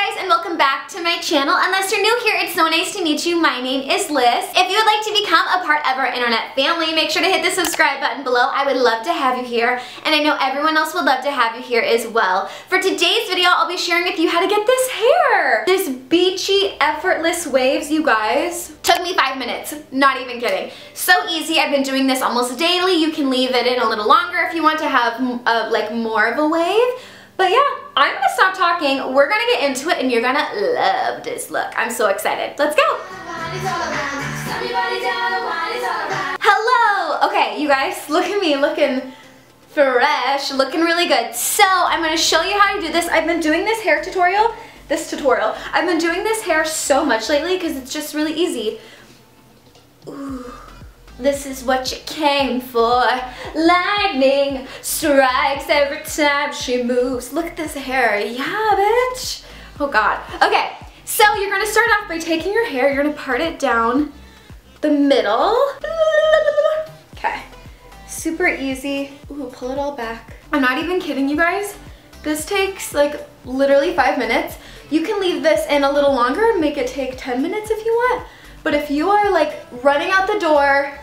guys, and welcome back to my channel. Unless you're new here, it's so nice to meet you. My name is Lyss. If you would like to become a part of our internet family, make sure to hit the subscribe button below. I would love to have you here, and I know everyone else would love to have you here as well. For today's video, I'll be sharing with you how to get this hair. This beachy, effortless waves, you guys. Took me 5 minutes, not even kidding. So easy. I've been doing this almost daily. You can leave it in a little longer if you want to have like more of a wave. But yeah, I'm gonna stop talking. We're gonna get into it and you're gonna love this look. I'm so excited. Let's go. Hello. Okay, you guys, look at me looking fresh, looking really good. So I'm gonna show you how to do this. I've been doing this hair tutorial, I've been doing this hair so much lately because it's just really easy. Ooh. This is what you came for. Lightning strikes every time she moves. Look at this hair. Yeah, bitch. Oh God. Okay, so you're gonna start off by taking your hair, you're gonna part it down the middle. Okay, super easy. Ooh, pull it all back. I'm not even kidding you guys. This takes like literally 5 minutes. You can leave this in a little longer and make it take 10 minutes if you want. But if you are like running out the door,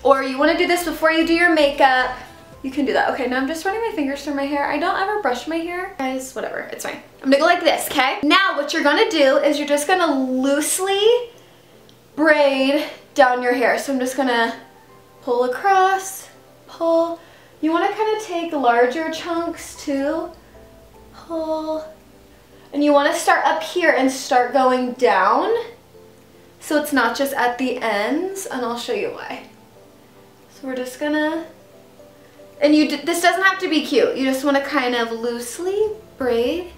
or you want to do this before you do your makeup, you can do that. Okay, now I'm just running my fingers through my hair. I don't ever brush my hair. Guys, whatever, it's fine. I'm gonna go like this, okay? Now what you're gonna do is you're just gonna loosely braid down your hair. So I'm just gonna pull across, pull. You wanna kind of take larger chunks too. Pull. And you wanna start up here and start going down. So it's not just at the ends, and I'll show you why. So we're just gonna, and this doesn't have to be cute. You just want to kind of loosely braid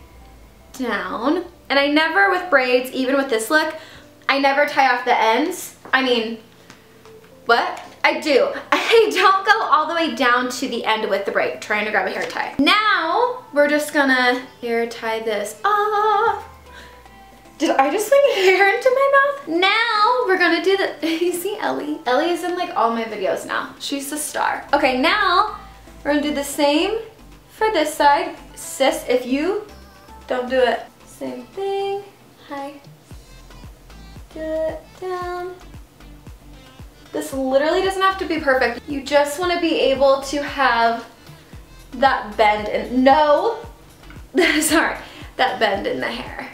down. And I never, with braids, even with this look, I never tie off the ends. I mean, what? I do. I don't go all the way down to the end with the braid, trying to grab a hair tie. Now, we're just gonna hair tie this off. Did I just like hair into my mouth? Now we're gonna do the, you see Ellie? Ellie is in like all my videos now. She's the star. Okay, now we're gonna do the same for this side. Sis, if you don't do it, same thing. Hi. Do it down. This literally doesn't have to be perfect. You just wanna be able to have that bend in, no, sorry, that bend in the hair.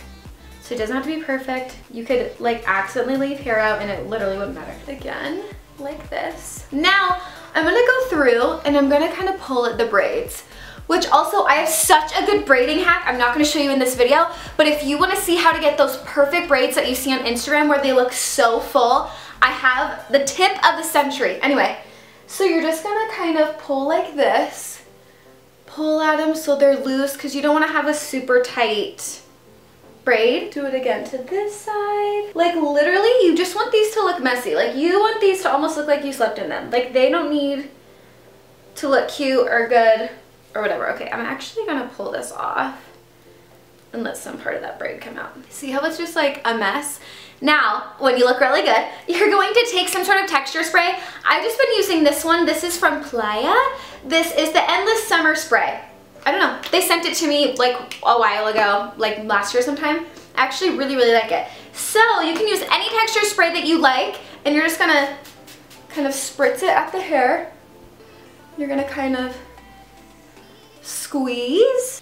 So it doesn't have to be perfect. You could like accidentally leave hair out and it literally wouldn't matter. Again, like this. Now, I'm gonna go through and I'm gonna kind of pull at the braids, which also I have such a good braiding hack. I'm not gonna show you in this video, but if you wanna see how to get those perfect braids that you see on Instagram where they look so full, I have the tip of the century. Anyway, so you're just gonna kind of pull like this, pull at them so they're loose because you don't wanna have a super tight braid. Do it again to this side. Like literally, you just want these to look messy. Like you want these to almost look like you slept in them. Like they don't need to look cute or good or whatever. Okay, I'm actually gonna pull this off and let some part of that braid come out. See how it's just like a mess? Now, when you look really good, you're going to take some sort of texture spray. I've just been using this one. This is from Playa. This is the Endless Summer Spray. I don't know, they sent it to me like a while ago, like last year sometime. I actually really, really like it. So you can use any texture spray that you like, and you're just gonna kind of spritz it at the hair. You're gonna kind of squeeze.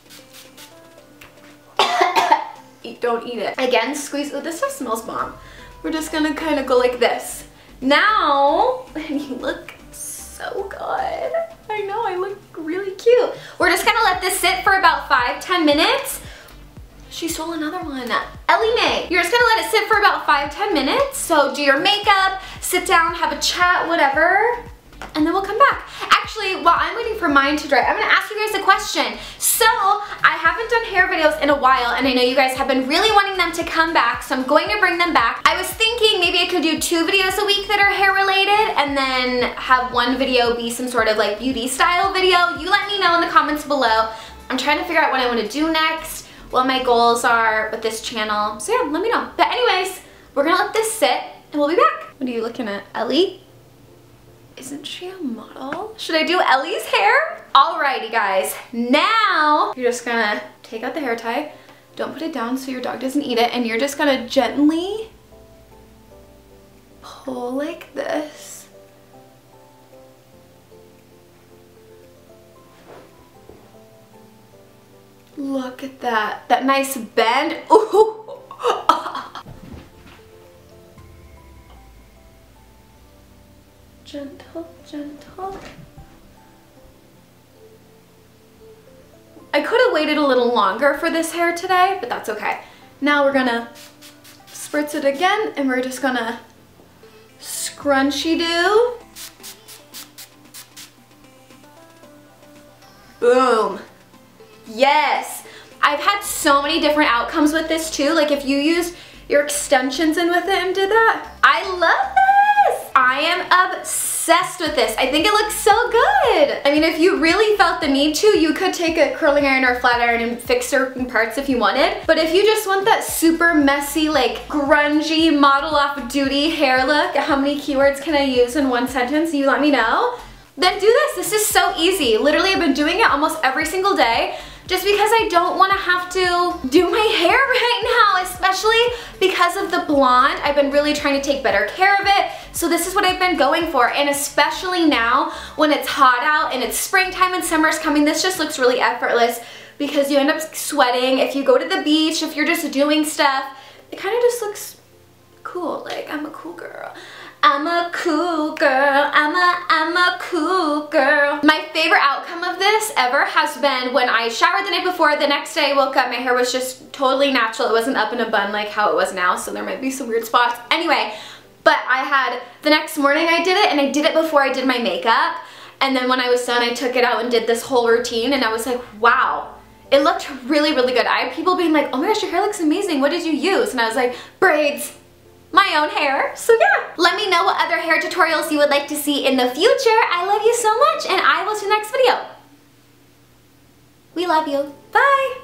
Don't eat it. Again, squeeze. Oh, this stuff smells bomb. We're just gonna kind of go like this. Now, you look so good. I know, I look really cute. We're just gonna let this sit for about 5-10 minutes. She stole another one. Ellie Mae. You're just gonna let it sit for about 5-10 minutes. So do your makeup, sit down, have a chat, whatever, and then we'll come back. Actually, while I'm waiting for mine to dry, I'm gonna ask you guys a question. So, I haven't done hair videos in a while, and I know you guys have been really wanting them to come back, so I'm going to bring them back. I was thinking maybe I could do 2 videos a week that are hair related, and then have one video be some sort of like beauty style video. You let me know in the comments below. I'm trying to figure out what I want to do next, what my goals are with this channel. So yeah, let me know. But anyways, we're gonna let this sit, and we'll be back. What are you looking at, Ellie? Isn't she a model? Should I do Ellie's hair? Alrighty guys, now you're just gonna take out the hair tie, Don't put it down so your dog doesn't eat it, and you're just gonna gently pull like this. Look at that. That nice bend. Ooh. Gentle, gentle. I could have waited a little longer for this hair today, but that's okay. Now we're gonna spritz it again, and we're just gonna scrunchy do. Boom. Yes. I've had so many different outcomes with this too. Like if you used your extensions in with it and did that. I love this. I am obsessed with this. I think it looks so good. I mean, if you really felt the need to, you could take a curling iron or a flat iron and fix certain parts if you wanted. But if you just want that super messy, like grungy, model off duty hair look, how many keywords can I use in one sentence? You let me know. Then do this. This is so easy. Literally, I've been doing it almost every single day just because I don't want to have to do my hair right now, especially because of the blonde. I've been really trying to take better care of it, so this is what I've been going for. And especially now when it's hot out and it's springtime and summer's coming, this just looks really effortless because you end up sweating. If you go to the beach, if you're just doing stuff, it kind of just looks cool. Like, I'm a cool girl. I'm a cool girl, I'm a cool girl. My favorite outcome of this ever has been when I showered the night before. The next day I woke up, my hair was just totally natural. It wasn't up in a bun like how it was now, so there might be some weird spots. Anyway, but I had, the next morning I did it, and I did it before I did my makeup. And then when I was done, I took it out and did this whole routine, and I was like, wow. It looked really, really good. I had people being like, oh my gosh, your hair looks amazing. What did you use? And I was like, braids. My own hair. So yeah, let me know what other hair tutorials you would like to see in the future. I love you so much, and I will see you next video. We love you. Bye.